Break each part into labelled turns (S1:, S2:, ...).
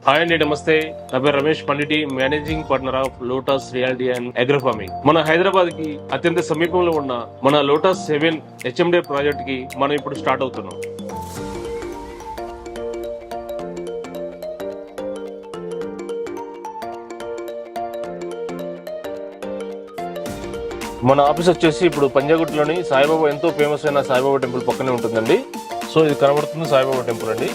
S1: Hi అండి, నమస్తే. నా పేరు Ramesh Panditi, managing partner of Lotus Realty and agro farming. మన హైదరాబాద్ కి అత్యంత సమీపంలో ఉన్న మన లోటస్ 7 HMD ప్రాజెక్ట్ కి మనం ఇప్పుడు స్టార్ట్ అవుతున్నాం. మన ఆఫీస్ వచ్చేసి ఇప్పుడు పంజాగుట్టలోని సాయిబాబా ఎంతో ఫేమస్ అయిన సాయిబాబా టెంపుల్ పక్కనే ఉంటుందండి. సో ఇది కనబడుతుంది సాయిబాబా టెంపుల్ అండి.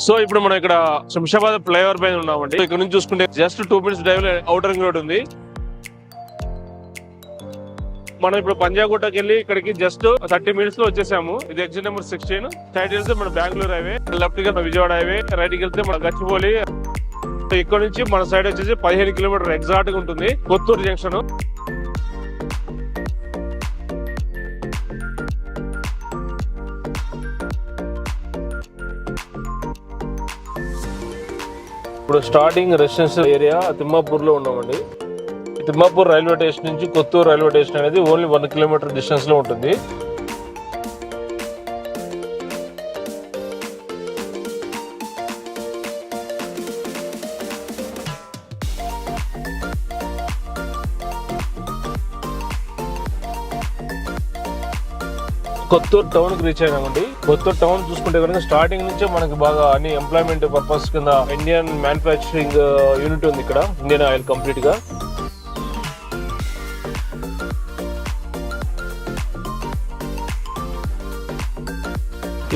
S1: సో ఇప్పుడు మనం ఇక్కడ శంషాబాద్ ఫ్లైఓవర్ పైన ఉన్నామండి. ఇక్కడ నుంచి చూసుకుంటే just 2 minutes drive outer ring road ఉంది. మనం ఇప్పుడు పంజాగుట్టకి వెళ్ళి ఇక్కడికి జస్ట్ 30 minutes లో వచ్చేసాము. ఇది ఎగ్జిట్ నెంబర్ 16. సైడ్ వెళ్తే మన బెంగళూరు హైవే, లెఫ్ట్ కి విజయవాడ హైవే, రైట్ కి వెళ్తే మన గచ్చిబౌలి. ఇక్కడ నుంచి మన సైడ్ వచ్చేసి 15 kilometers ఎగ్జాక్ట్ గా ఉంటుంది కొత్తూరు జంక్షన్. ఇప్పుడు స్టార్టింగ్ రెసిడెన్షియల్ ఏరియా తిమ్మాపూర్ లో ఉన్నామండి. తిమ్మాపూర్ రైల్వే స్టేషన్ నుంచి కొత్తూరు రైల్వే స్టేషన్ అనేది ఓన్లీ 1 kilometer డిస్టెన్స్ లో ఉంటుంది. కొత్తూరు టౌన్ కి రీచ్ అయినామండి. కొత్తూరు టౌన్ చూసుకుంటే కనుక స్టార్టింగ్ నుంచే మనకి బాగా అన్ని ఎంప్లాయ్మెంట్ పర్పస్ కింద ఇండియన్ మ్యానుఫ్యాక్చరింగ్ యూనిట్ ఉంది ఇక్కడ, ఇండియన్ ఆయిల్ కంప్లీట్ గా.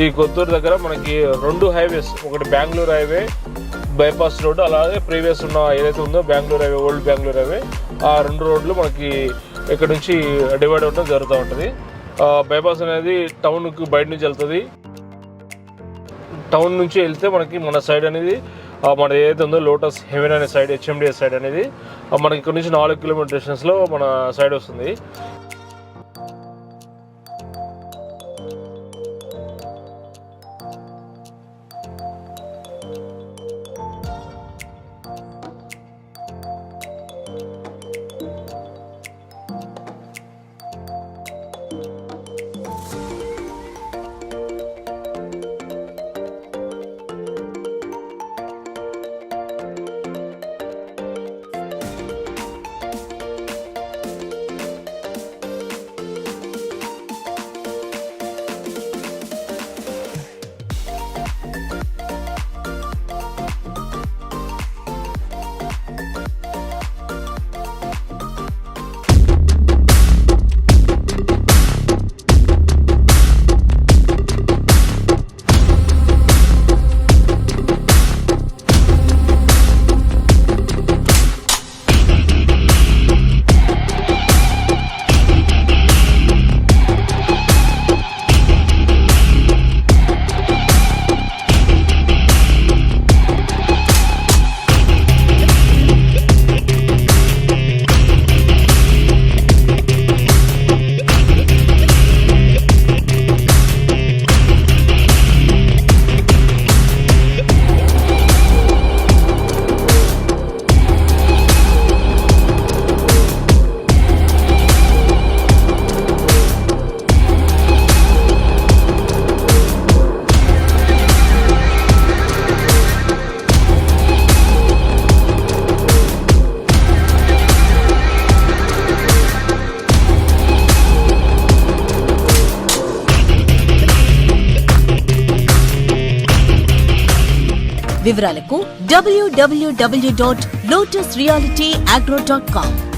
S1: ఈ కొత్తూరు దగ్గర మనకి 2 highways, ఒకటి బెంగళూరు హైవే బైపాస్ రోడ్, అలాగే ప్రీవియస్ ఉన్న ఏదైతే ఉందో Bengaluru highway, old Bengaluru highway, ఆ 2 రోడ్లు మనకి ఇక్కడ నుంచి డివైడ్ అవడం జరుగుతూ ఉంటుంది. బైపాస్ అనేది టౌన్ కి బయట నుంచి వెళ్తుంది. టౌన్ నుంచి వెళ్తే మనకి మన సైడ్ అనేది మన ఏదైతే ఉందో లోటస్ హెవెన్ అనే సైడ్, HMD సైడ్ అనేది మనకి ఇక్కడ నుంచి 4 kilometer డిస్టెన్స్ లో మన సైడ్ వస్తుంది.
S2: వివరాలకు www.lotusrealityagro.com